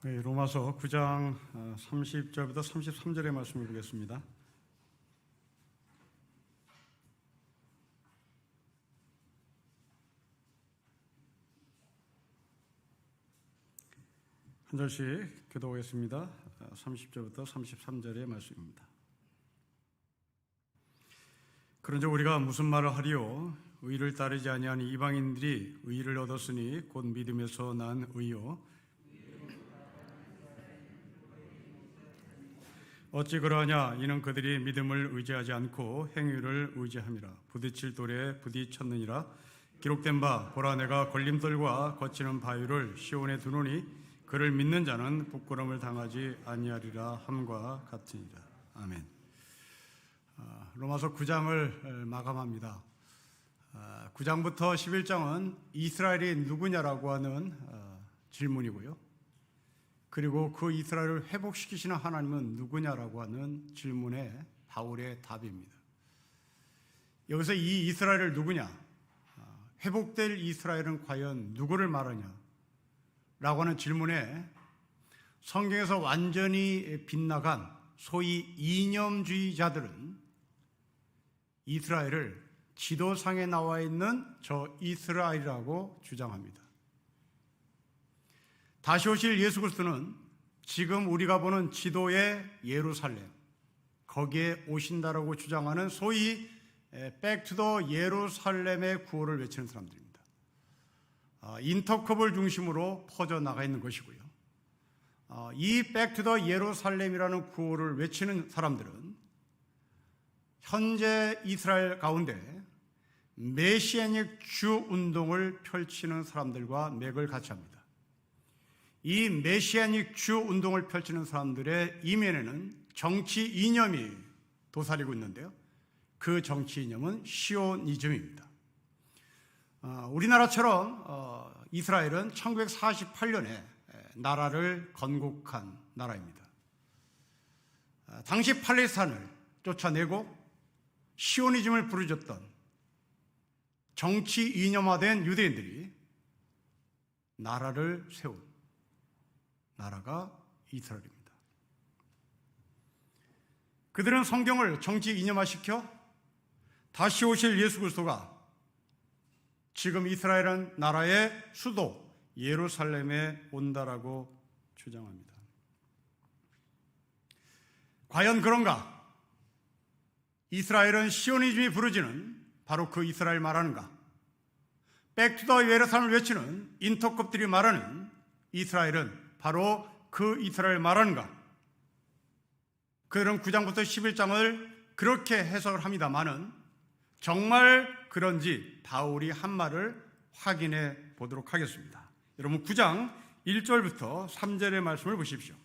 로마서 9장 30절부터 33절의 말씀을 보겠습니다. 한 절씩 교도하겠습니다. 30절부터 33절의 말씀입니다. 그런즉 우리가 무슨 말을 하리요? 의를 따르지 아니한 이방인들이 의를 얻었으니 곧 믿음에서 난 의요. 어찌 그러하냐? 이는 그들이 믿음을 의지하지 않고 행위를 의지함이라. 부딪힐 돌에 부딪혔느니라. 기록된 바 보라, 내가 걸림돌과 거치는 바위를 시온에 두노니 그를 믿는 자는 부끄러움을 당하지 아니하리라 함과 같으니라. 아멘. 로마서 9장을 마감합니다. 9장부터 11장은 이스라엘이 누구냐라고 하는 질문이고요. 그리고 그 이스라엘을 회복시키시는 하나님은 누구냐라고 하는 질문에 바울의 답입니다. 여기서 이 이스라엘을 누구냐, 회복될 이스라엘은 과연 누구를 말하냐 라고 하는 질문에 성경에서 완전히 빗나간 소위 이념주의자들은 이스라엘을 지도상에 나와 있는 저 이스라엘이라고 주장합니다. 다시 오실 예수 그리스도는 지금 우리가 보는 지도의 예루살렘, 거기에 오신다라고 주장하는 소위 백투더 예루살렘의 구호를 외치는 사람들입니다. 인터컵을 중심으로 퍼져나가 있는 것이고요. 이 백투더 예루살렘이라는 구호를 외치는 사람들은 현재 이스라엘 가운데 메시아닉 주 운동을 펼치는 사람들과 맥을 같이 합니다. 이 메시아닉 주 운동을 펼치는 사람들의 이면에는 정치 이념이 도사리고 있는데요. 그 정치 이념은 시오니즘입니다. 우리나라처럼 이스라엘은 1948년에 나라를 건국한 나라입니다. 당시 팔레스타인을 쫓아내고 시오니즘을 부르짖던 정치 이념화된 유대인들이 나라를 세운 나라가 이스라엘입니다. 그들은 성경을 정치 이념화시켜 다시 오실 예수 그리스도가 지금 이스라엘은 나라의 수도 예루살렘에 온다라고 주장합니다. 과연 그런가? 이스라엘은 시오니즘이 부르짖는 바로 그 이스라엘 말하는가? 백투더 예루살렘을 외치는 인터컵들이 말하는 이스라엘은 바로 그 이스라엘 말하는가? 그들은 9장부터 11장을 그렇게 해석을 합니다마는 정말 그런지 바울이 한 말을 확인해 보도록 하겠습니다. 여러분 9장 1절부터 3절의 말씀을 보십시오.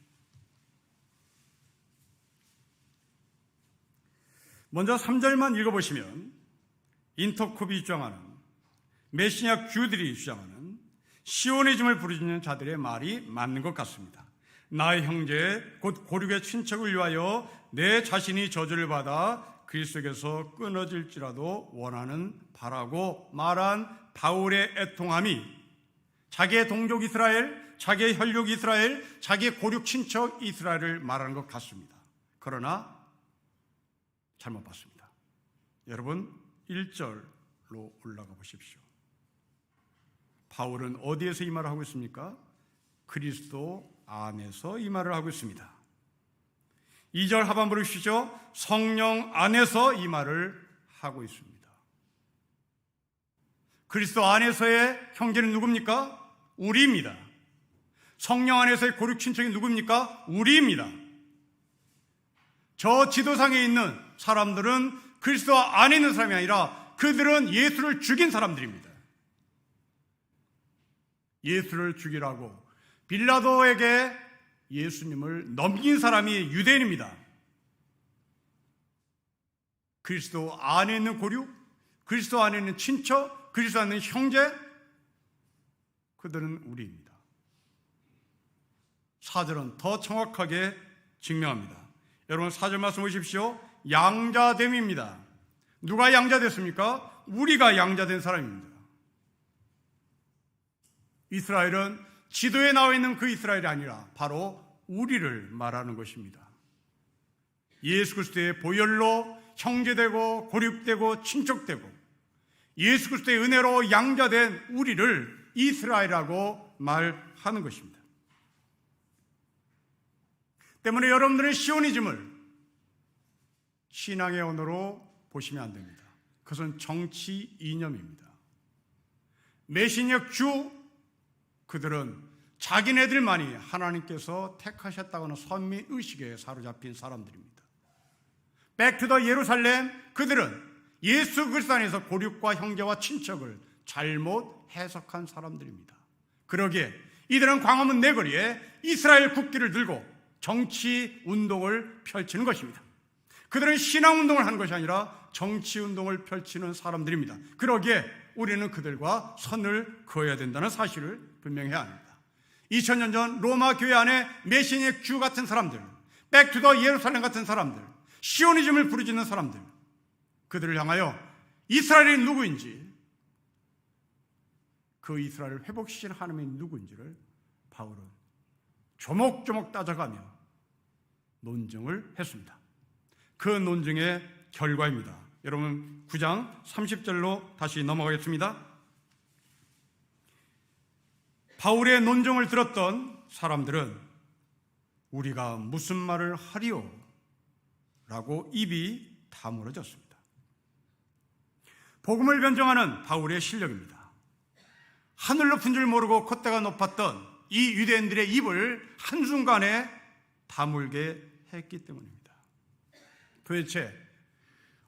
먼저 3절만 읽어보시면 인터컵이 주장하는 메시아 주들이 주장하는 시오니즘을 부르짖는 자들의 말이 맞는 것 같습니다. 나의 형제 곧 고륙의 친척을 위하여 내 자신이 저주를 받아 그리스도에게서 끊어질지라도 원하는 바라고 말한 바울의 애통함이 자기의 동족 이스라엘, 자기의 혈육 이스라엘, 자기의 고륙 친척 이스라엘을 말하는 것 같습니다. 그러나 잘못 봤습니다. 여러분 1절로 올라가 보십시오. 바울은 어디에서 이 말을 하고 있습니까? 그리스도 안에서 이 말을 하고 있습니다. 2절 하반부를 보시죠. 성령 안에서 이 말을 하고 있습니다. 그리스도 안에서의 형제는 누굽니까? 우리입니다. 성령 안에서의 고륙 친척이 누굽니까? 우리입니다. 저 지도상에 있는 사람들은 그리스도 안에 있는 사람이 아니라 그들은 예수를 죽인 사람들입니다. 예수를 죽이라고 빌라도에게 예수님을 넘긴 사람이 유대인입니다. 그리스도 안에 있는 고륙, 그리스도 안에 있는 친척, 그리스도 안에 있는 형제, 그들은 우리입니다. 4절은 더 정확하게 증명합니다. 여러분 4절 말씀 보십시오. 양자됨입니다. 누가 양자됐습니까? 우리가 양자된 사람입니다. 이스라엘은 지도에 나와 있는 그 이스라엘이 아니라 바로 우리를 말하는 것입니다. 예수 그리스도의 보혈로 형제되고 고립되고 친족되고 예수 그리스도의 은혜로 양자된 우리를 이스라엘이라고 말하는 것입니다. 때문에 여러분들의 시오니즘을 신앙의 언어로 보시면 안 됩니다. 그것은 정치 이념입니다. 메시니역 주, 그들은 자기네들만이 하나님께서 택하셨다고는 선민의식에 사로잡힌 사람들입니다. 백투더 예루살렘, 그들은 예수 그리스도 안에서 고륙과 형제와 친척을 잘못 해석한 사람들입니다. 그러기에 이들은 광화문 내거리에 이스라엘 국기를 들고 정치 운동을 펼치는 것입니다. 그들은 신앙 운동을 하는 것이 아니라 정치 운동을 펼치는 사람들입니다. 그러기에 우리는 그들과 선을 그어야 된다는 사실을 분명해야 합니다. 2000년 전 로마 교회 안에 메시니의 주 같은 사람들, 백투더 예루살렘 같은 사람들, 시오니즘을 부르짖는 사람들, 그들을 향하여 이스라엘이 누구인지, 그 이스라엘을 회복시키는 하나님이 누구인지를 바울은 조목조목 따져가며 논증을 했습니다. 그 논증의 결과입니다. 여러분 9장 30절로 다시 넘어가겠습니다. 바울의 논증을 들었던 사람들은 우리가 무슨 말을 하리요? 라고 입이 다물어졌습니다. 복음을 변정하는 바울의 실력입니다. 하늘 높은 줄 모르고 콧대가 높았던 이 유대인들의 입을 한순간에 다물게 했기 때문입니다. 도대체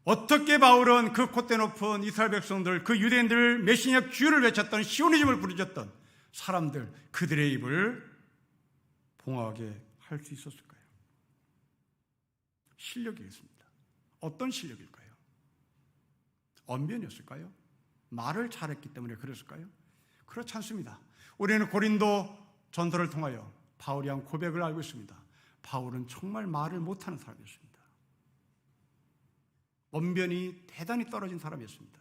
어떻게 바울은 그 콧대 높은 이스라엘 백성들, 그 유대인들 메시니악 주를 외쳤던 시오니즘을 부르짖었던 사람들, 그들의 입을 봉하게 할 수 있었을까요? 실력이겠습니다. 어떤 실력일까요? 언변이었을까요? 말을 잘했기 때문에 그랬을까요? 그렇지 않습니다. 우리는 고린도 전서를 통하여 바울이 한 고백을 알고 있습니다. 바울은 정말 말을 못하는 사람이었습니다. 언변이 대단히 떨어진 사람이었습니다.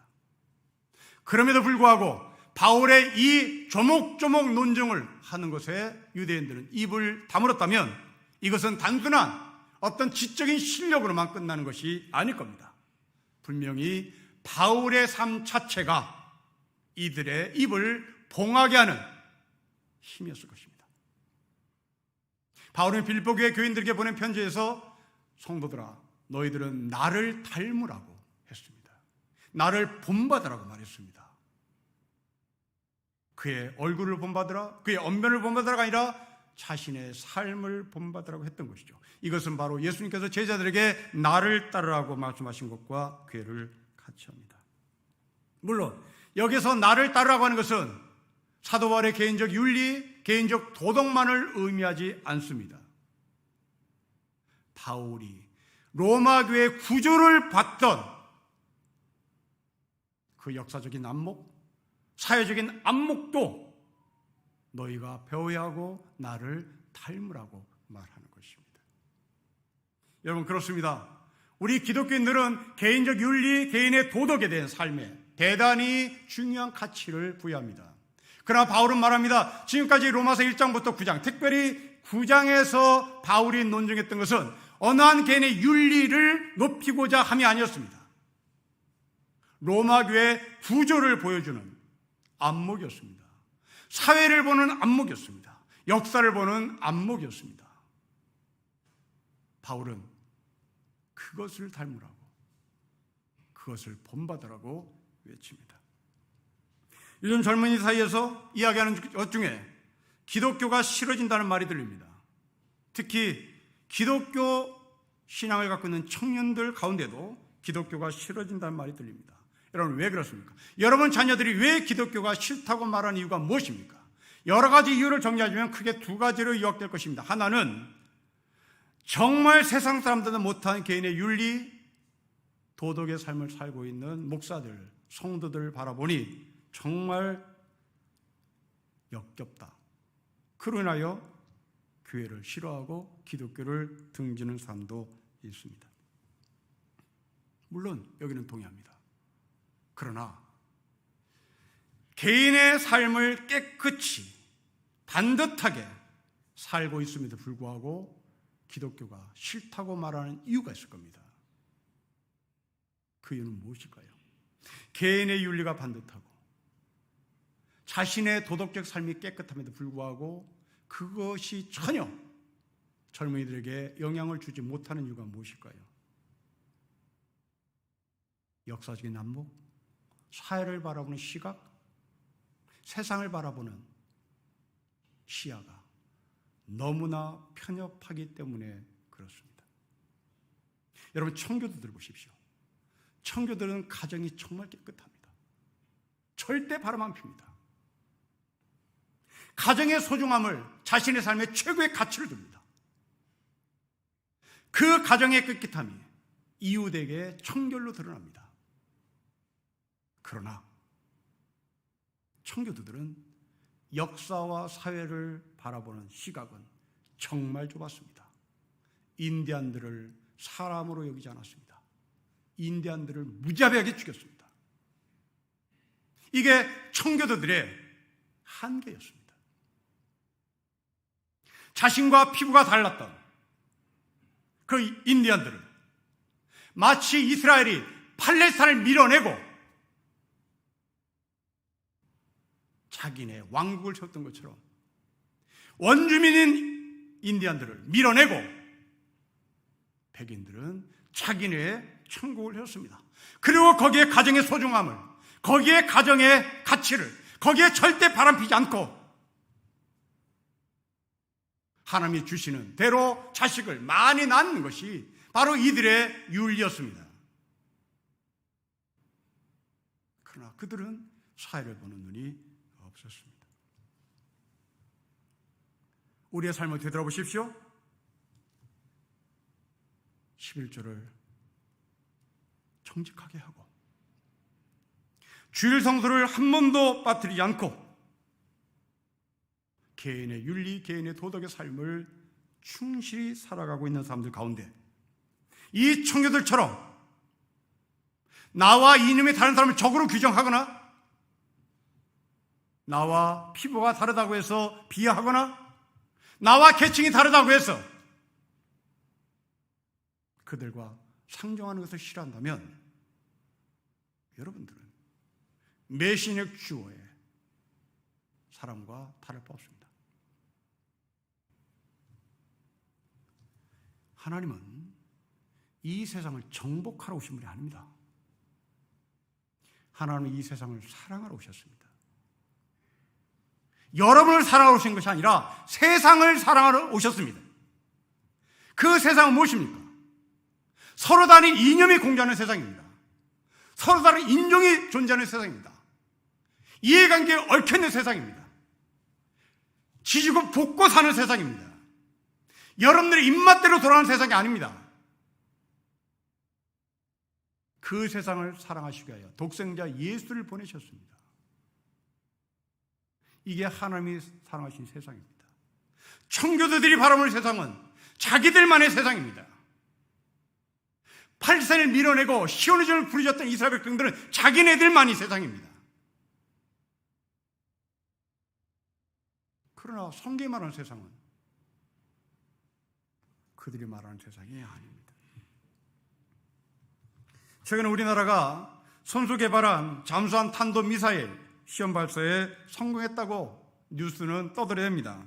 그럼에도 불구하고 바울의 이 조목조목 논증을 하는 것에 유대인들은 입을 다물었다면 이것은 단순한 어떤 지적인 실력으로만 끝나는 것이 아닐 겁니다. 분명히 바울의 삶 자체가 이들의 입을 봉하게 하는 힘이었을 것입니다. 바울은 빌립보 교회 교인들에게 보낸 편지에서 성도들아, 너희들은 나를 닮으라고 했습니다. 나를 본받으라고 말했습니다. 그의 얼굴을 본받으라, 그의 언변을 본받으라가 아니라 자신의 삶을 본받으라고 했던 것이죠. 이것은 바로 예수님께서 제자들에게 나를 따르라고 말씀하신 것과 괴를 같이 합니다. 물론 여기서 나를 따르라고 하는 것은 사도 바울의 개인적 윤리, 개인적 도덕만을 의미하지 않습니다. 바울이 로마 교회 구조를 봤던 그 역사적인 안목, 사회적인 안목도 너희가 배워야 하고 나를 닮으라고 말하는 것입니다. 여러분 그렇습니다. 우리 기독교인들은 개인적 윤리, 개인의 도덕에 대한 삶에 대단히 중요한 가치를 부여합니다. 그러나 바울은 말합니다. 지금까지 로마서 1장부터 9장, 특별히 9장에서 바울이 논증했던 것은 어느 한 개인의 윤리를 높이고자 함이 아니었습니다. 로마 교회의 구조를 보여주는 안목이었습니다. 사회를 보는 안목이었습니다. 역사를 보는 안목이었습니다. 바울은 그것을 닮으라고, 그것을 본받으라고 외칩니다. 요즘 젊은이 사이에서 이야기하는 것 중에 기독교가 싫어진다는 말이 들립니다. 특히 기독교 신앙을 갖고 있는 청년들 가운데도 기독교가 싫어진다는 말이 들립니다. 여러분 왜 그렇습니까? 여러분 자녀들이 왜 기독교가 싫다고 말하는 이유가 무엇입니까? 여러 가지 이유를 정리하자면 크게 두 가지로 요약될 것입니다. 하나는 정말 세상 사람들은 못한 개인의 윤리, 도덕의 삶을 살고 있는 목사들, 성도들을 바라보니 정말 역겹다. 그로 인하여 교회를 싫어하고 기독교를 등지는 사람도 있습니다. 물론 여기는 동의합니다. 그러나 개인의 삶을 깨끗이 반듯하게 살고 있음에도 불구하고 기독교가 싫다고 말하는 이유가 있을 겁니다. 그 이유는 무엇일까요? 개인의 윤리가 반듯하고 자신의 도덕적 삶이 깨끗함에도 불구하고 그것이 전혀 젊은이들에게 영향을 주지 못하는 이유가 무엇일까요? 역사적인 난목, 사회를 바라보는 시각, 세상을 바라보는 시야가 너무나 편협하기 때문에 그렇습니다. 여러분, 청교도들 보십시오. 청교도들은 가정이 정말 깨끗합니다. 절대 바람 안 핍니다. 가정의 소중함을 자신의 삶의 최고의 가치를 둡니다. 그 가정의 깨끗함이 이웃에게 청결로 드러납니다. 그러나 청교도들은 역사와 사회를 바라보는 시각은 정말 좁았습니다. 인디안들을 사람으로 여기지 않았습니다. 인디안들을 무자비하게 죽였습니다. 이게 청교도들의 한계였습니다. 자신과 피부가 달랐던 그 인디안들은 마치 이스라엘이 팔레스타인을 밀어내고 자기네 왕국을 세웠던 것처럼 원주민인 인디안들을 밀어내고 백인들은 자기네의 천국을 세웠습니다. 그리고 거기에 가정의 소중함을, 거기에 가정의 가치를, 거기에 절대 바람피지 않고 하나님이 주시는 대로 자식을 많이 낳는 것이 바로 이들의 윤리였습니다. 그러나 그들은 사회를 보는 눈이 없었습니다. 우리의 삶을 되돌아보십시오. 11조를 정직하게 하고 주일 성수를 한 번도 빠뜨리지 않고 개인의 윤리, 개인의 도덕의 삶을 충실히 살아가고 있는 사람들 가운데 이 청교들처럼 나와 이념이 다른 사람을 적으로 규정하거나 나와 피부가 다르다고 해서 비하하거나 나와 계층이 다르다고 해서 그들과 상종하는 것을 싫어한다면 여러분들은 메시녁 주어의 사람과 다를 바 없습니다. 하나님은 이 세상을 정복하러 오신 분이 아닙니다. 하나님은 이 세상을 사랑하러 오셨습니다. 여러분을 사랑하러 오신 것이 아니라 세상을 사랑하러 오셨습니다. 그 세상은 무엇입니까? 서로 다른 이념이 공존하는 세상입니다. 서로 다른 인종이 존재하는 세상입니다. 이해관계에 얽혀있는 세상입니다. 지지고 볶고 사는 세상입니다. 여러분들의 입맛대로 돌아가는 세상이 아닙니다. 그 세상을 사랑하시기 위하여 독생자 예수를 보내셨습니다. 이게 하나님이 사랑하신 세상입니다. 청교도들이 바라보는 세상은 자기들만의 세상입니다. 팔레스타인을 밀어내고 시오니즘을 부르셨던 이스라엘 백성들은 자기네들만이 세상입니다. 그러나 성경이 말하는 세상은 그들이 말하는 세상이 아닙니다. 최근에 우리나라가 선수 개발한 잠수함 탄도미사일 시험 발사에 성공했다고 뉴스는 떠들어댑니다.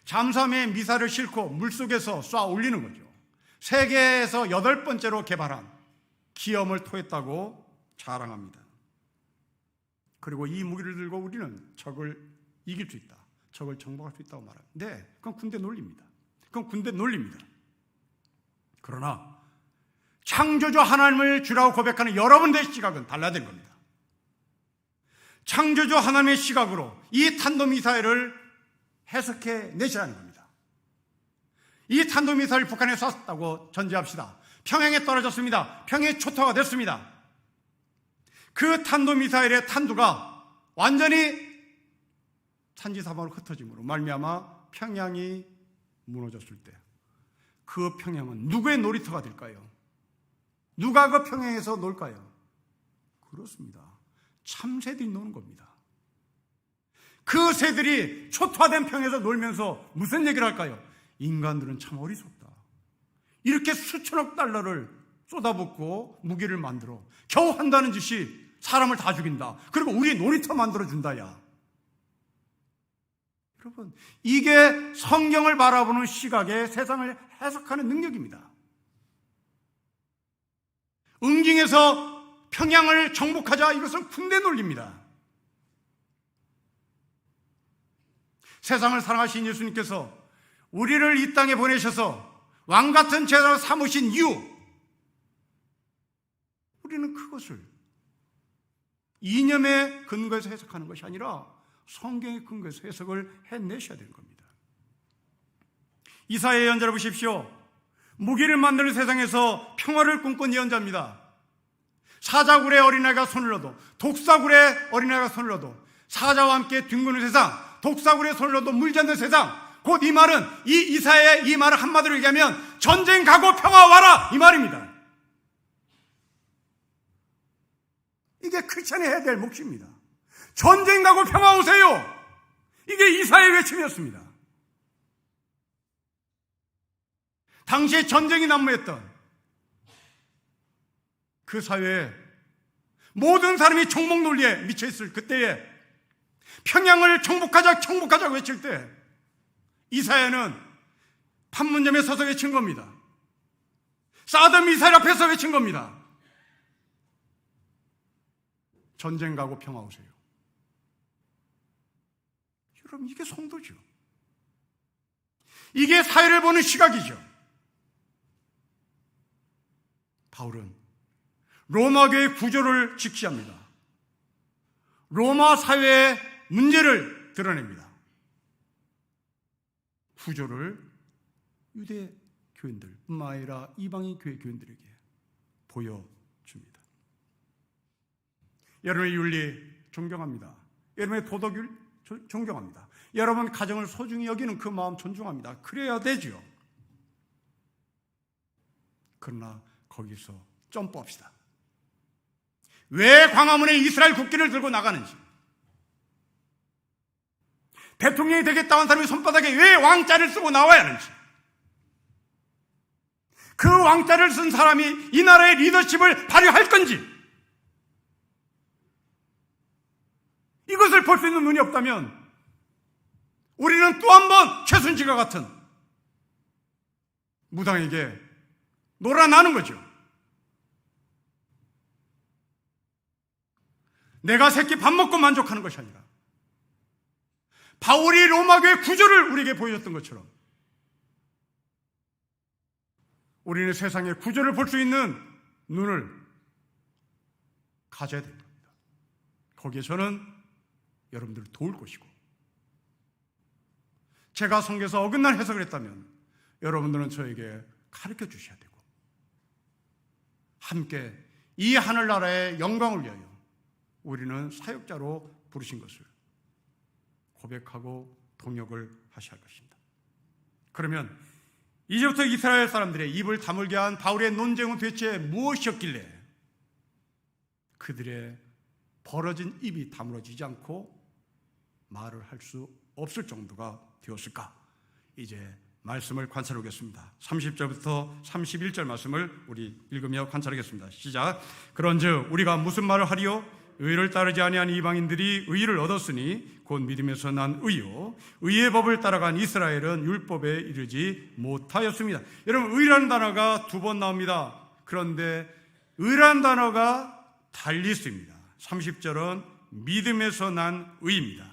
잠수함에 미사일을 싣고 물속에서 쏴 올리는 거죠. 세계에서 8번째로 개발한 기염을 토했다고 자랑합니다. 그리고 이 무기를 들고 우리는 적을 이길 수 있다, 적을 정복할 수 있다고 말합니다. 네, 그건 군대 논리입니다. 그건 군대 논리입니다. 그러나 창조주 하나님을 주라고 고백하는 여러분들의 시각은 달라야 될 겁니다. 창조주 하나님의 시각으로 이 탄도미사일을 해석해 내시라는 겁니다. 이 탄도미사일을 북한에 쐈다고 전제합시다. 평양에 떨어졌습니다. 평양에 초토화가 됐습니다. 그 탄도미사일의 탄두가 완전히 산지사방으로 흩어짐으로 말미암아 평양이 무너졌을 때 그 평양은 누구의 놀이터가 될까요? 누가 그 평양에서 놀까요? 그렇습니다. 참새들이 노는 겁니다. 그 새들이 초토화된 평에서 놀면서 무슨 얘기를 할까요? 인간들은 참 어리석다. 이렇게 수천억 달러를 쏟아붓고 무기를 만들어 겨우 한다는 짓이 사람을 다 죽인다. 그리고 우리 놀이터 만들어준다, 야. 여러분, 이게 성경을 바라보는 시각에 세상을 해석하는 능력입니다. 응징에서 평양을 정복하자, 이것은 군대 논리입니다. 세상을 사랑하신 예수님께서 우리를 이 땅에 보내셔서 왕같은 제사를 삼으신 이유, 우리는 그것을 이념의 근거에서 해석하는 것이 아니라 성경의 근거에서 해석을 해내셔야 되는 겁니다. 이사야 예언자를 보십시오. 무기를 만드는 세상에서 평화를 꿈꾼 예언자입니다. 사자굴의 어린아이가 손을 넣어도, 독사굴의 어린아이가 손을 넣어도, 사자와 함께 뒹구는 세상, 독사굴의 손을 넣어도 물지 않는 세상, 곧 이 말은, 이 이사야의 이 말을 한마디로 얘기하면 전쟁 가고 평화 와라, 이 말입니다. 이게 크리스천이 해야 될 몫입니다. 전쟁 가고 평화 오세요. 이게 이사야의 외침이었습니다. 당시에 전쟁이 난무했던 그 사회에 모든 사람이 정복 논리에 미쳐있을 그때에 평양을 정복하자 정복하자고 외칠 때 이사야는 판문점에 서서 외친 겁니다. 사드 미사일 앞에서 외친 겁니다. 전쟁 가고 평화 오세요. 여러분, 이게 성도죠. 이게 사회를 보는 시각이죠. 바울은 로마교의 구조를 직시합니다. 로마 사회의 문제를 드러냅니다. 구조를 유대 교인들뿐만 아니라 이방인 교회 교인들에게 보여줍니다. 여러분의 윤리 존경합니다. 여러분의 도덕을 존경합니다. 여러분 가정을 소중히 여기는 그 마음 존중합니다. 그래야 되죠. 그러나 거기서 점프합시다. 왜 광화문에 이스라엘 국기를 들고 나가는지, 대통령이 되겠다고 한 사람이 손바닥에 왜 왕자를 쓰고 나와야 하는지, 그 왕자를 쓴 사람이 이 나라의 리더십을 발휘할 건지, 이것을 볼 수 있는 눈이 없다면 우리는 또 한 번 최순실과 같은 무당에게 놀아나는 거죠. 내가 새끼 밥 먹고 만족하는 것이 아니라 바울이 로마교의 구조를 우리에게 보여줬던 것처럼 우리는 세상의 구조를 볼 수 있는 눈을 가져야 됩니다. 거기에 저는 여러분들을 도울 것이고, 제가 성경에서 어긋난 해석을 했다면 여러분들은 저에게 가르쳐 주셔야 되고, 함께 이 하늘나라의 영광을 위하여 우리는 사역자로 부르신 것을 고백하고 동역을 하셔야 할 것입니다. 그러면 이제부터 이스라엘 사람들의 입을 다물게 한 바울의 논쟁은 도대체 무엇이었길래 그들의 벌어진 입이 다물어지지 않고 말을 할 수 없을 정도가 되었을까? 이제 말씀을 관찰해 보겠습니다. 30절부터 31절 말씀을 우리 읽으며 관찰하겠습니다. 시작. 그런즉 우리가 무슨 말을 하리요? 의를 따르지 아니한 이방인들이 의를 얻었으니 곧 믿음에서 난 의요, 의의 법을 따라간 이스라엘은 율법에 이르지 못하였습니다. 여러분, 의라는 단어가 두 번 나옵니다. 그런데 의라는 단어가 달리 쓰입니다. 30절은 믿음에서 난 의입니다.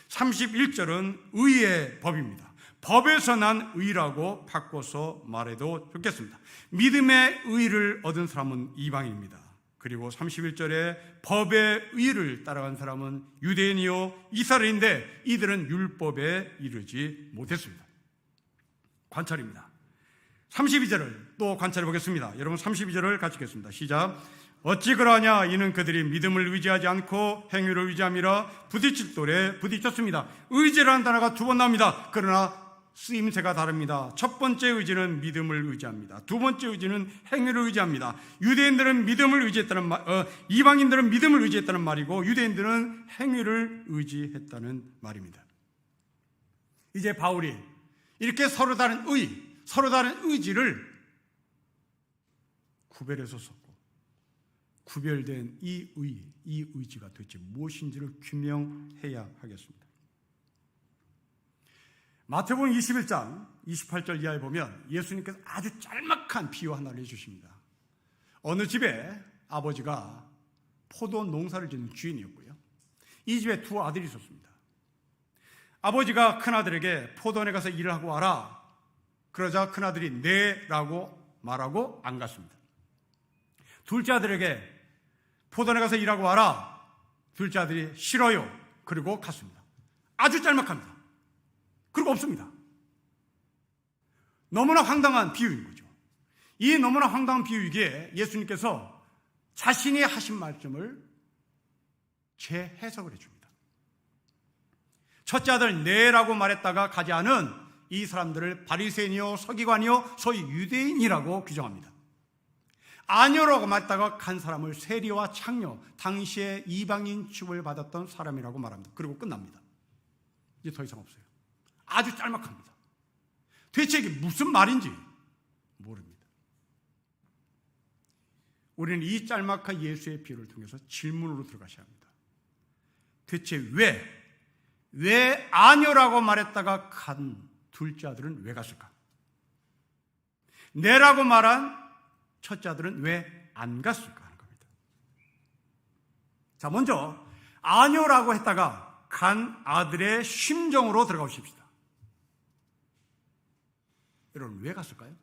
31절은 의의 법입니다. 법에서 난 의라고 바꿔서 말해도 좋겠습니다. 믿음의 의를 얻은 사람은 이방인입니다. 그리고 31절에 법의 의를 따라간 사람은 유대인이요 이스라엘인데 이들은 율법에 이르지 못했습니다. 관찰입니다. 32절을 또 관찰해 보겠습니다. 여러분 32절을 같이 읽겠습니다. 시작. 어찌 그러하냐? 이는 그들이 믿음을 의지하지 않고 행위를 의지함이라 부딪힐 돌에 부딪혔습니다. 의지라는 단어가 두 번 나옵니다. 그러나 쓰임새가 다릅니다. 첫 번째 의지는 믿음을 의지합니다. 두 번째 의지는 행위를 의지합니다. 유대인들은 믿음을 의지했다는 이방인들은 믿음을 의지했다는 말이고 유대인들은 행위를 의지했다는 말입니다. 이제 바울이 이렇게 서로 다른 의지를 구별해서 썼고 구별된 이 의지가 도대체 무엇인지를 규명해야 하겠습니다. 마태복음 21장 28절 이하에 보면 예수님께서 아주 짤막한 비유 하나를 해주십니다. 어느 집에 아버지가 포도 농사를 짓는 주인이었고요. 이 집에 두 아들이 있었습니다. 아버지가 큰아들에게 포도원에 가서 일을 하고 와라. 그러자 큰아들이 네라고 말하고 안 갔습니다. 둘째 아들에게 포도원에 가서 일하고 와라. 둘째 아들이 싫어요. 그리고 갔습니다. 아주 짤막합니다. 그리고 없습니다. 너무나 황당한 비유인 거죠. 이 너무나 황당한 비유이기에 예수님께서 자신이 하신 말씀을 재해석을 해줍니다. 첫째 아들 네라고 말했다가 가지 않은 이 사람들을 바리새인이요 서기관이요 소위 유대인이라고 규정합니다. 아니요라고 말했다가 간 사람을 세리와 창녀, 당시에 이방인 취급을 받았던 사람이라고 말합니다. 그리고 끝납니다. 이제 더 이상 없어요. 아주 짤막합니다. 대체 이게 무슨 말인지 모릅니다. 우리는 이 짤막한 예수의 비유를 통해서 질문으로 들어가셔야 합니다. 대체 왜 아니요라고 말했다가 간 둘째 아들은 왜 갔을까? 네라고 말한 첫째 아들은 왜 안 갔을까 하는 겁니다. 자, 먼저 아니요라고 했다가 간 아들의 심정으로 들어가 보십시다. 여러분, 왜 갔을까요?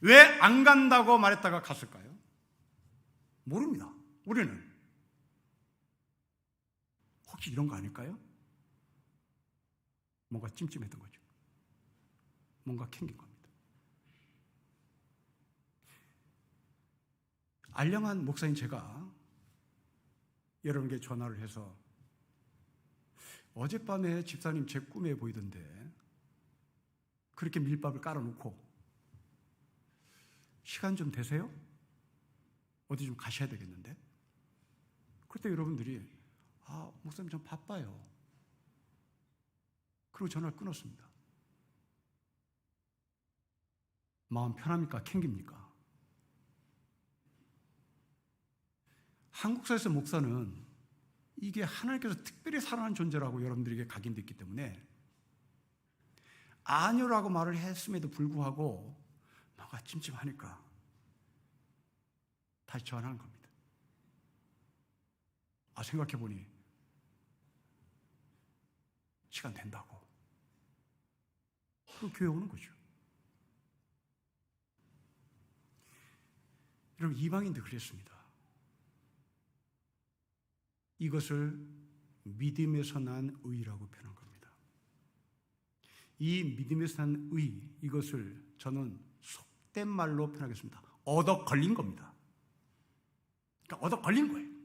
왜 안 간다고 말했다가 갔을까요? 모릅니다. 우리는 혹시 이런 거 아닐까요? 뭔가 찜찜했던 거죠. 뭔가 캥긴 겁니다. 알량한 목사인 제가 여러분께 전화를 해서 어젯밤에 집사님 제 꿈에 보이던데 그렇게 밀밥을 깔아놓고 시간 좀 되세요? 어디 좀 가셔야 되겠는데? 그때 여러분들이 목사님 좀 바빠요. 그리고 전화를 끊었습니다. 마음 편합니까? 캥깁니까? 한국사에서 목사는 이게 하나님께서 특별히 사랑하는 존재라고 여러분들에게 각인됐기 때문에 아니요라고 말을 했음에도 불구하고 뭔가 찜찜하니까 다시 전화하는 겁니다. 생각해보니 시간 된다고. 그리고 교회 오는 거죠. 여러분, 이방인도 그랬습니다. 이것을 믿음에서 난 의라고 표현한 겁니다. 이 믿음에서 난 의, 이것을 저는 속된 말로 표현하겠습니다. 얻어 걸린 겁니다. 그러니까 얻어 걸린 거예요.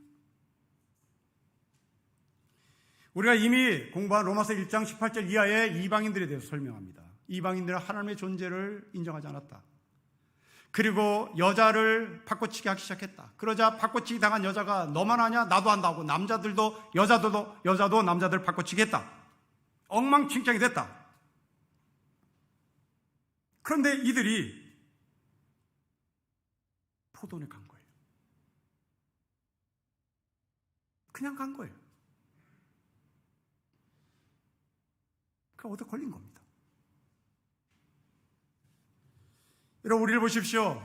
우리가 이미 공부한 로마서 1장 18절 이하의 이방인들에 대해서 설명합니다. 이방인들은 하나님의 존재를 인정하지 않았다. 그리고 여자를 바꿔치기 하기 시작했다. 그러자 바꿔치기 당한 여자가 너만 하냐? 나도 한다고 남자들도 여자도 남자들 바꿔치기 했다. 엉망진창이 됐다. 그런데 이들이 포도원에 간 거예요. 그냥 간 거예요. 얻어 걸린 겁니다. 여러분, 우리를 보십시오.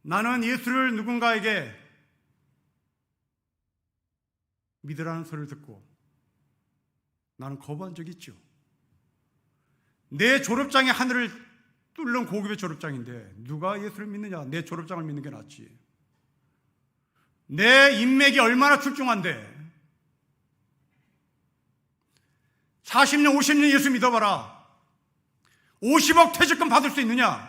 나는 예수를 누군가에게 믿으라는 소리를 듣고 나는 거부한 적이 있죠. 내 졸업장이 하늘을 뚫는 고급의 졸업장인데 누가 예수를 믿느냐? 내 졸업장을 믿는 게 낫지. 내 인맥이 얼마나 출중한데 40년, 50년 예수 믿어봐라. 50억 퇴직금 받을 수 있느냐?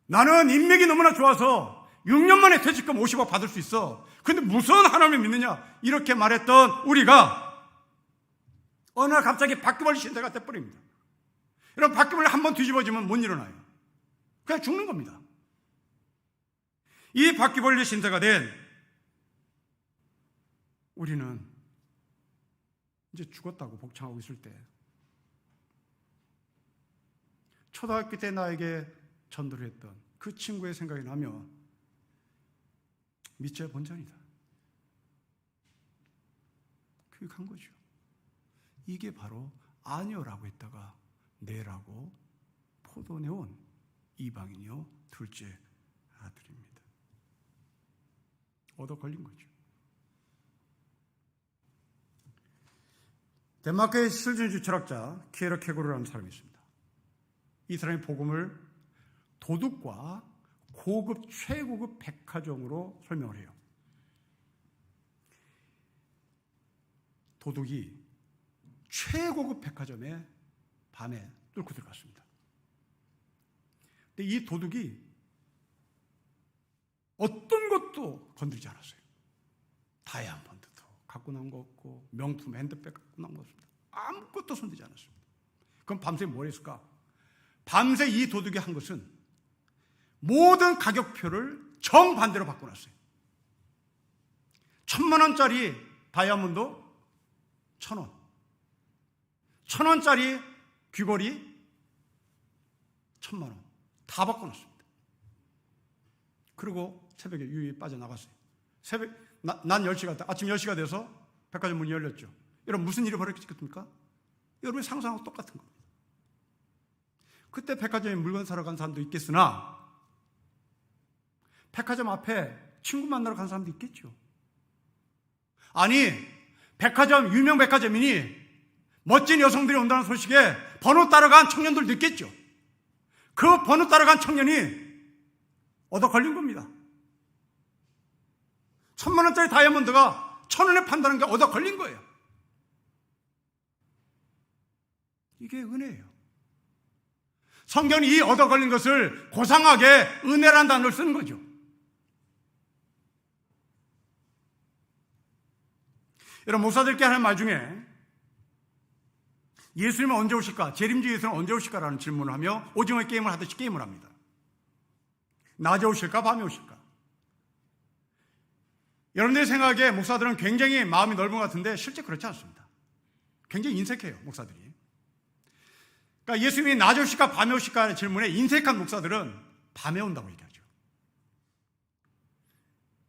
나는 인맥이 너무나 좋아서 6년 만에 퇴직금 50억 받을 수 있어. 근데 무슨 하나님을 믿느냐? 이렇게 말했던 우리가 어느 날 갑자기 바퀴벌레 신세가 돼버립니다. 여러분, 바퀴벌레 한번 뒤집어지면 못 일어나요. 그냥 죽는 겁니다. 이 바퀴벌레 신세가 된 우리는 이제 죽었다고 복창하고 있을 때, 초등학교 때 나에게 전도를 했던 그 친구의 생각이 나며 믿져야 본전이다. 그게 간 거죠. 이게 바로 아니요라고 했다가 네라고 포도내온 이방인이요 둘째 아들입니다. 얻어 걸린 거죠. 덴마크의 실존주의 철학자 키에르케고르라는 사람이 있습니다. 이 사람이 복음을 도둑과 고급 최고급 백화점으로 설명을 해요. 도둑이 최고급 백화점에 밤에 뚫고 들어갔습니다. 근데 이 도둑이 어떤 것도 건드리지 않았어요. 다이아몬드도 갖고 나온 거 없고 명품 핸드백 갖고 나온 거 없습니다. 아무것도 손대지 않았습니다. 그럼 밤새 뭘 했을까? 밤새 이 도둑이 한 것은 모든 가격표를 정반대로 바꿔놨어요. 1,000만 원짜리 다이아몬드 1,000원, 1,000원짜리 귀걸이 1,000만 원 다 바꿔놨습니다. 그리고 새벽에 유유히 빠져나갔어요. 낮 10시가, 아침 10시가 돼서 백화점 문이 열렸죠. 여러분, 무슨 일이 벌어졌겠습니까? 여러분이 상상하고 똑같은 겁니다. 그때 백화점에 물건 사러 간 사람도 있겠으나 백화점 앞에 친구 만나러 간 사람도 있겠죠. 아니, 백화점, 유명 백화점이니 멋진 여성들이 온다는 소식에 번호 따라간 청년들도 있겠죠. 그 번호 따라간 청년이 얻어 걸린 겁니다. 1,000만 원짜리 다이아몬드가 1,000원에 판다는 게 얻어 걸린 거예요. 이게 은혜예요. 성경이 이 얻어 걸린 것을 고상하게 은혜라는 단어를 쓰는 거죠. 여러분, 목사들께 하는 말 중에 예수님은 언제 오실까? 재림주 예수는 언제 오실까라는 질문을 하며 오징어 게임을 하듯이 게임을 합니다. 낮에 오실까? 밤에 오실까? 여러분들의 생각에 목사들은 굉장히 마음이 넓은 것 같은데 실제 그렇지 않습니다. 굉장히 인색해요, 목사들이. 그러니까 예수님이 낮에 오실까? 밤에 오실까? 하는 질문에 인색한 목사들은 밤에 온다고 얘기하죠.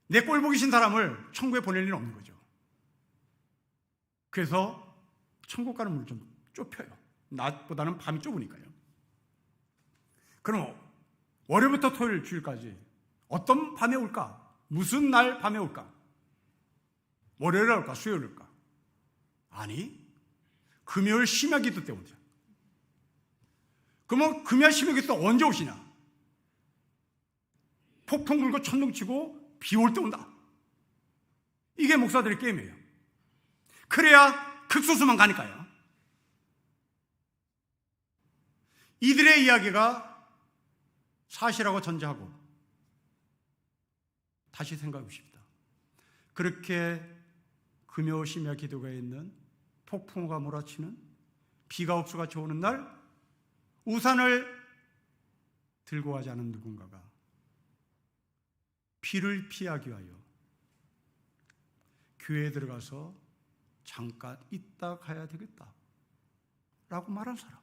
내 꼴 보기 싫은 사람을 천국에 보낼 일은 없는 거죠. 그래서 천국 가는 문을 좀 좁혀요. 낮보다는 밤이 좁으니까요. 그럼 월요일부터 토요일 주일까지 어떤 밤에 올까? 무슨 날 밤에 올까? 월요일에 올까? 수요일에 올까? 아니, 금요일 심야기도 때 오죠. 그러면 금요일 심야기도 언제 오시냐? 폭풍 불고 천둥 치고 비 올 때 온다. 이게 목사들의 게임이에요. 그래야 극소수만 가니까요. 이들의 이야기가 사실하고 전제하고 다시 생각해 봅시다. 그렇게 금요 심야 기도가 있는 폭풍우가 몰아치는 비가 옥수같이 오는 날 우산을 들고 가지 않은 누군가가 비를 피하기 위하여 교회에 들어가서 잠깐 있다 가야 되겠다 라고 말한 사람,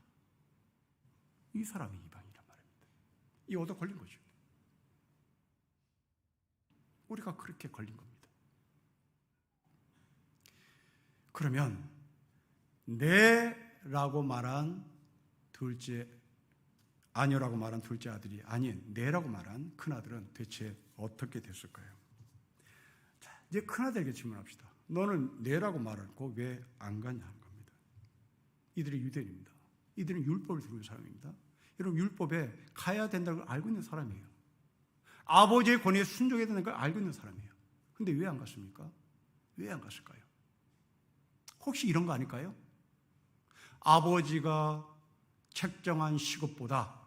이 사람이 이방이란 말입니다. 이 얻어 걸린 거죠. 우리가 그렇게 걸린 겁니다. 그러면 네라고 말한 둘째, 아니라고 말한 둘째 아들이 아닌 네라고 말한 큰아들은 대체 어떻게 됐을까요? 자, 이제 큰아들에게 질문합시다. 너는 네라고 말하고 왜 안 가냐 하는 겁니다. 이들이 유대인입니다. 이들은 율법을 들고 있는 사람입니다. 여러분, 율법에 가야 된다는 걸 알고 있는 사람이에요. 아버지의 권위에 순종해야 되는 걸 알고 있는 사람이에요. 근데 왜 안 갔습니까? 왜 안 갔을까요? 혹시 이런 거 아닐까요? 아버지가 책정한 시급보다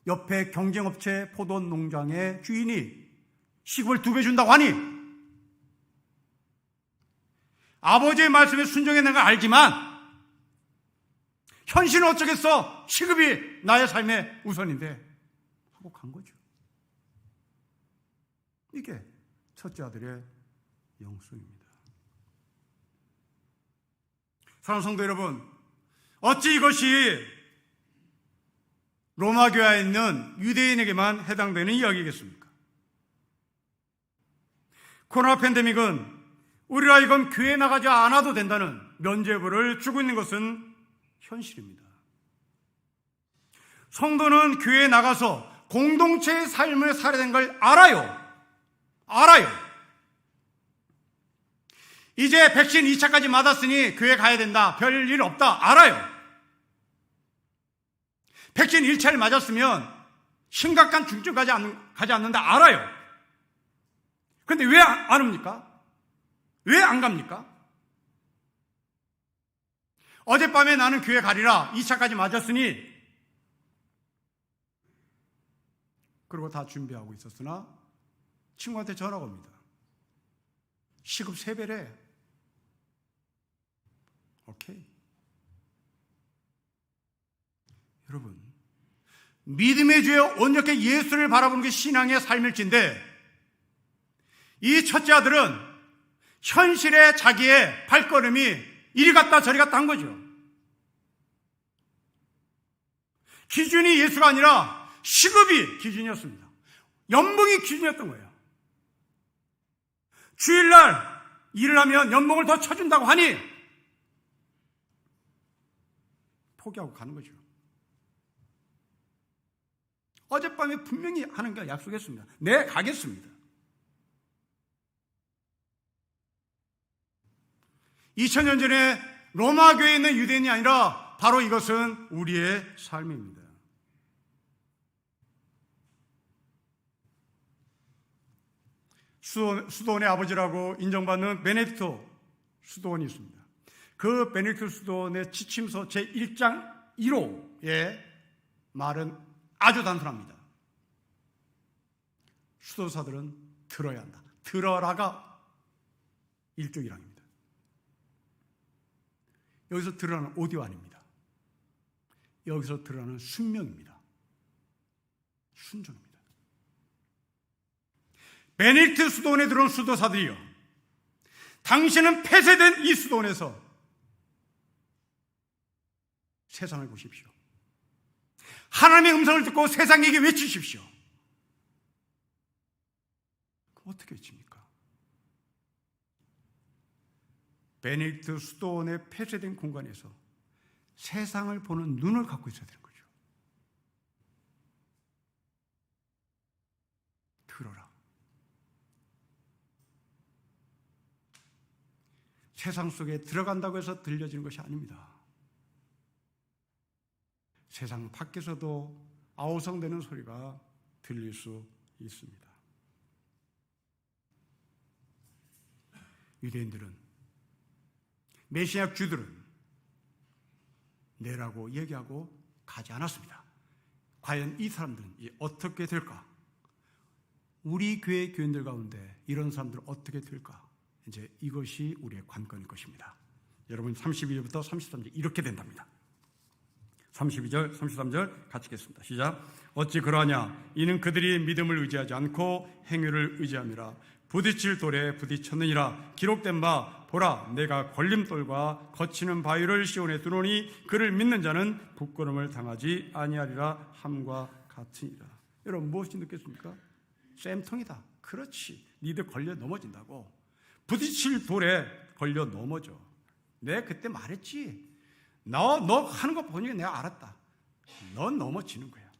옆에 경쟁업체 포도 농장의 주인이 시급을 2배 준다고 하니 아버지의 말씀에 순종했는 걸 알지만 현실은 어쩌겠어? 시급이 나의 삶의 우선인데 하고 간 거죠. 이게 첫째 아들의 영성입니다. 사랑하는 성도 여러분, 어찌 이것이 로마 교회에 있는 유대인에게만 해당되는 이야기겠습니까? 코로나 팬데믹은 우리가 이건 교회 나가지 않아도 된다는 면죄부를 주고 있는 것은 현실입니다. 성도는 교회에 나가서 공동체의 삶을 살아야 되는 걸 알아요. 이제 백신 2차까지 맞았으니 교회 가야 된다. 별일 없다. 알아요. 백신 1차를 맞았으면 심각한 중증까지 가지 않는다. 알아요. 그런데 왜 안 옵니까? 왜 안 갑니까? 어젯밤에 나는 교회 가리라 2차까지 맞았으니 그리고 다 준비하고 있었으나 친구한테 전화가 옵니다. 시급 3배래. 오케이. 여러분, 믿음의 주에 온전히 예수를 바라보는 게 신앙의 삶일진데 이 첫째 아들은 현실의 자기의 발걸음이 이리 갔다 저리 갔다 한 거죠. 기준이 예수가 아니라 시급이 기준이었습니다. 연봉이 기준이었던 거예요. 주일날 일을 하면 연봉을 더 쳐준다고 하니 포기하고 가는 거죠. 어젯밤에 분명히 하는 게 약속했습니다. 네, 가겠습니다. 2000년 전에 로마 교회에 있는 유대인이 아니라 바로 이것은 우리의 삶입니다. 수도원의 아버지라고 인정받는 베네딕토 수도원이 있습니다. 그 베네딕토 수도원의 지침서 제1장 1호의 말은 아주 단순합니다. 수도사들은 들어야 한다. 들어라가 1조 1항입니다. 여기서 들어라는 오디오 아닙니다. 여기서 들어라는 순명입니다. 순종입니다. 베네딕트 수도원에 들어온 수도사들이요, 당신은 폐쇄된 이 수도원에서 세상을 보십시오. 하나님의 음성을 듣고 세상에게 외치십시오. 그럼 어떻게 외칩니까? 베네딕트 수도원의 폐쇄된 공간에서 세상을 보는 눈을 갖고 있어야 되는 거죠. 들어라. 세상 속에 들어간다고 해서 들려지는 것이 아닙니다. 세상 밖에서도 아우성되는 소리가 들릴 수 있습니다. 유대인들은, 메시아 주들은 내라고 얘기하고 가지 않았습니다. 과연 이 사람들은 어떻게 될까? 우리 교회 교인들 가운데 이런 사람들은 어떻게 될까? 이제 이것이 우리의 관건일 것입니다. 여러분 32절부터 33절 이렇게 된답니다. 32절, 33절 같이 읽겠습니다. 시작. 어찌 그러하냐? 이는 그들이 믿음을 의지하지 않고 행위를 의지함이라. 부딪힐 돌에 부딪혔느니라. 기록된 바 보라, 내가 걸림돌과 거치는 바위를 시온에 두노니 그를 믿는 자는 부끄러움을 당하지 아니하리라 함과 같으니라. 여러분 무엇이 느꼈습니까? 쌤통이다. 그렇지. 니들 걸려 넘어진다고. 부딪힐 돌에 걸려 넘어져. 내가 그때 말했지. 너 하는 거 보니까 내가 알았다. 넌 넘어지는 거야.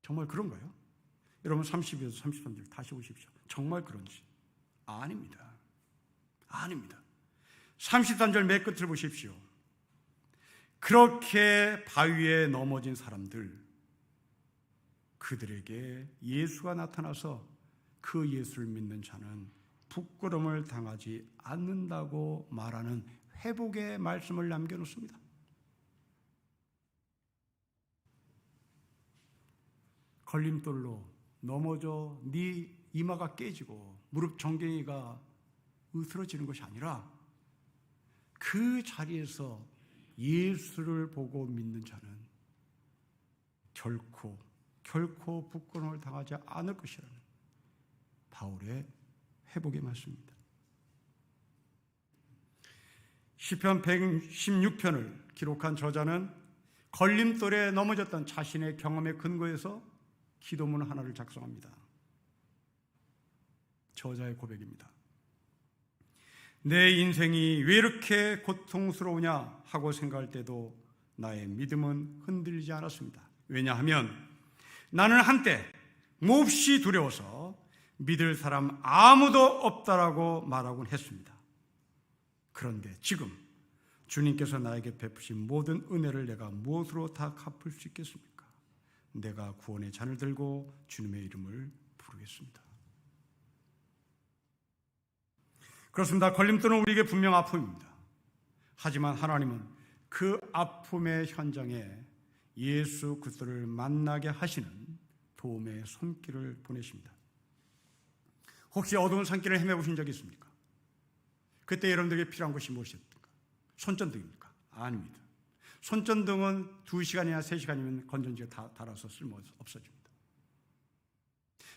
정말 그런가요? 여러분 32에서 33절 다시 보십시오. 정말 그런지? 아닙니다. 아닙니다. 33절 맨 끝을 보십시오. 그렇게 바위에 넘어진 사람들, 그들에게 예수가 나타나서 그 예수를 믿는 자는 부끄러움을 당하지 않는다고 말하는 회복의 말씀을 남겨놓습니다. 걸림돌로 넘어져 네 이마가 깨지고 무릎 정갱이가 으스러지는 것이 아니라 그 자리에서 예수를 보고 믿는 자는 결코 부끄러움을 당하지 않을 것이라는 바울의 회복의 말씀입니다. 시편 116편을 기록한 저자는 걸림돌에 넘어졌던 자신의 경험에 근거해서 기도문 하나를 작성합니다. 저자의 고백입니다. 내 인생이 왜 이렇게 고통스러우냐 하고 생각할 때도 나의 믿음은 흔들리지 않았습니다. 왜냐하면 나는 한때 몹시 두려워서 믿을 사람 아무도 없다라고 말하곤 했습니다. 그런데 지금 주님께서 나에게 베푸신 모든 은혜를 내가 무엇으로 다 갚을 수 있겠습니까? 내가 구원의 잔을 들고 주님의 이름을 부르겠습니다. 그렇습니다. 걸림돌은 우리에게 분명 아픔입니다. 하지만 하나님은 그 아픔의 현장에 예수 그리스도를 만나게 하시는 도움의 손길을 보내십니다. 혹시 어두운 산길을 헤매보신 적이 있습니까? 그때 여러분들에게 필요한 것이 무엇입니까? 손전등입니까? 아닙니다. 손전등은 2시간이나 3시간이면 건전지가 다 닳아서 쓸모 없어집니다.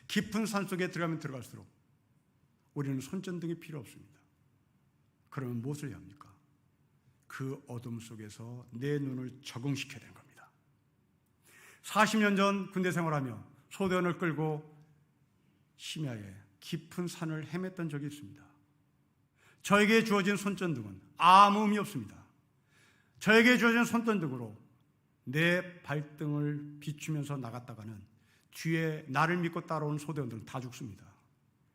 깊은 산속에 들어가면 들어갈수록 우리는 손전등이 필요 없습니다. 그러면 무엇을 해야 합니까? 그 어둠 속에서 내 눈을 적응시켜야 되는 겁니다. 40년 전 군대 생활하며 소대원을 끌고 심야에 깊은 산을 헤맸던 적이 있습니다. 저에게 주어진 손전등은 아무 의미 없습니다. 저에게 주어진 손전등으로 내 발등을 비추면서 나갔다가는 뒤에 나를 믿고 따라온 소대원들은 다 죽습니다.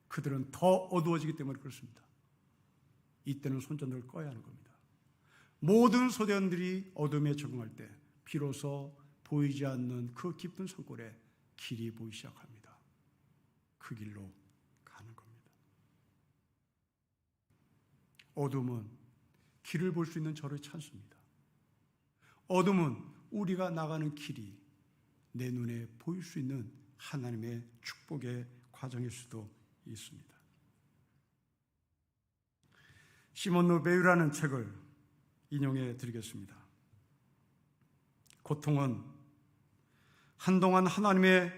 그들은 더 어두워지기 때문에 그렇습니다. 이때는 손전등을 꺼야 하는 겁니다. 모든 소대원들이 어둠에 적응할 때 비로소 보이지 않는 그 깊은 산골에 길이 보이기 시작합니다. 그 길로 가는 겁니다. 어둠은 길을 볼 수 있는 저를 찾습니다. 어둠은 우리가 나가는 길이 내 눈에 보일 수 있는 하나님의 축복의 과정일 수도 있습니다. 시몬 르베유라는 책을 인용해 드리겠습니다. 고통은 한동안 하나님의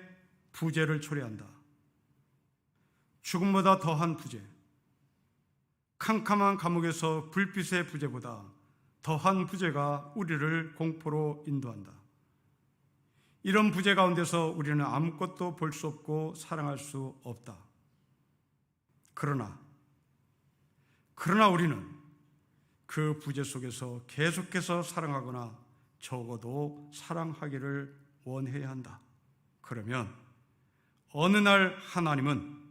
부재를 초래한다. 죽음보다 더한 부재, 캄캄한 감옥에서 불빛의 부재보다 더한 부재가 우리를 공포로 인도한다. 이런 부재 가운데서 우리는 아무것도 볼 수 없고 사랑할 수 없다. 그러나 우리는 그 부재 속에서 계속해서 사랑하거나 적어도 사랑하기를 원해야 한다. 그러면 어느 날 하나님은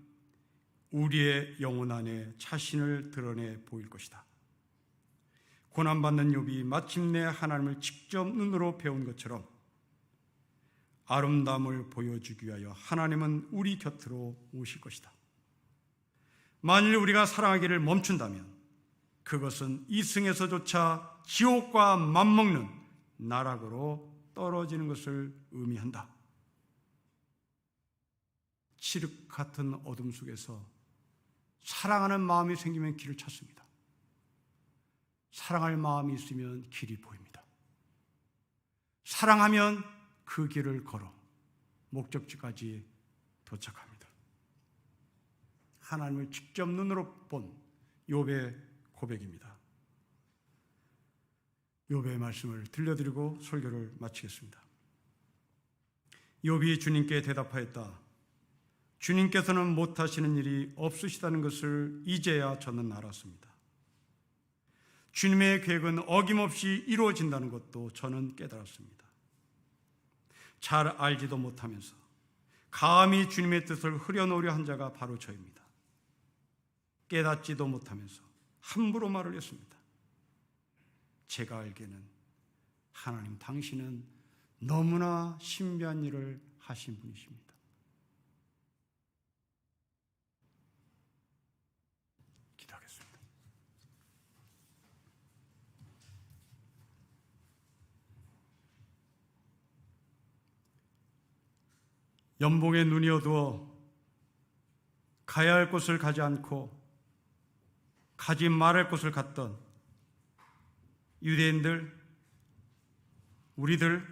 우리의 영혼 안에 자신을 드러내 보일 것이다. 고난받는 욥이 마침내 하나님을 직접 눈으로 배운 것처럼 아름다움을 보여주기 위하여 하나님은 우리 곁으로 오실 것이다. 만일 우리가 사랑하기를 멈춘다면 그것은 이승에서조차 지옥과 맞먹는 나락으로 떨어지는 것을 의미한다. 칠흑 같은 어둠 속에서 사랑하는 마음이 생기면 길을 찾습니다. 사랑할 마음이 있으면 길이 보입니다. 사랑하면 그 길을 걸어 목적지까지 도착합니다. 하나님을 직접 눈으로 본 욥의 고백입니다. 욥의 말씀을 들려드리고 설교를 마치겠습니다. 욥이 주님께 대답하였다. 주님께서는 못하시는 일이 없으시다는 것을 이제야 저는 알았습니다. 주님의 계획은 어김없이 이루어진다는 것도 저는 깨달았습니다. 잘 알지도 못하면서 감히 주님의 뜻을 흐려놓으려 한 자가 바로 저입니다. 깨닫지도 못하면서 함부로 말을 했습니다. 제가 알기에는 하나님 당신은 너무나 신비한 일을 하신 분이십니다. 기도하겠습니다. 연봉에 눈이 어두워 가야 할 곳을 가지 않고 가지 말할 곳을 갔던 유대인들, 우리들,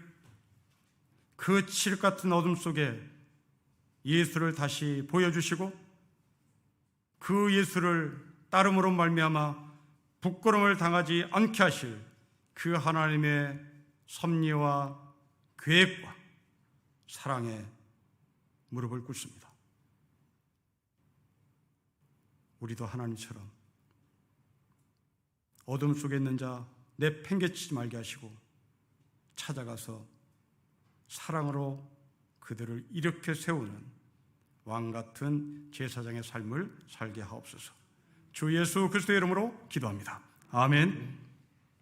그 칠흑 같은 어둠 속에 예수를 다시 보여주시고 그 예수를 따름으로 말미암아 부끄러움을 당하지 않게 하실 그 하나님의 섭리와 계획과 사랑에 무릎을 꿇습니다. 우리도 하나님처럼 어둠 속에 있는 자 내팽개치지 말게 하시고 찾아가서 사랑으로 그들을 일으켜 세우는 왕같은 제사장의 삶을 살게 하옵소서. 주 예수 그리스도의 이름으로 기도합니다. 아멘.